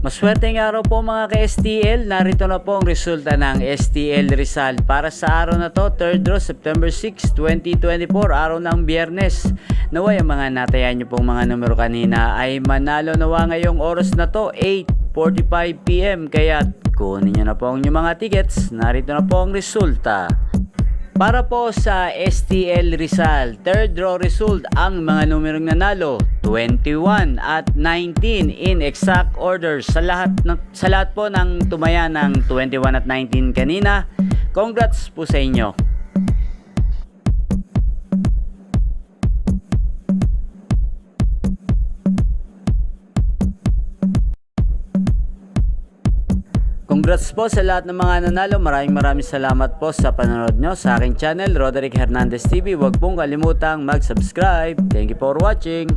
Maswerteng araw po mga ka-STL, narito na po ang resulta ng STL Rizal para sa araw na to, 3rd draw, September 6, 2024, araw ng Biyernes. Naway ang mga natayan nyo pong mga numero kanina ay manalo nawa ngayong oras na to, 8:45 PM. Kaya kunin nyo na po ang inyong mga tickets, narito na po ang resulta. Para po sa STL Rizal, 3rd draw result, ang mga numerong nanalo, 21 at 19 in exact order. Sa lahat po ng tumaya ng 21 at 19 kanina, congrats po sa inyo. Congrats po sa lahat ng mga nanalo. Maraming salamat po sa panonood nyo sa aking channel, Roderick Hernandez TV. Huwag pong kalimutang mag-subscribe. Thank you for watching.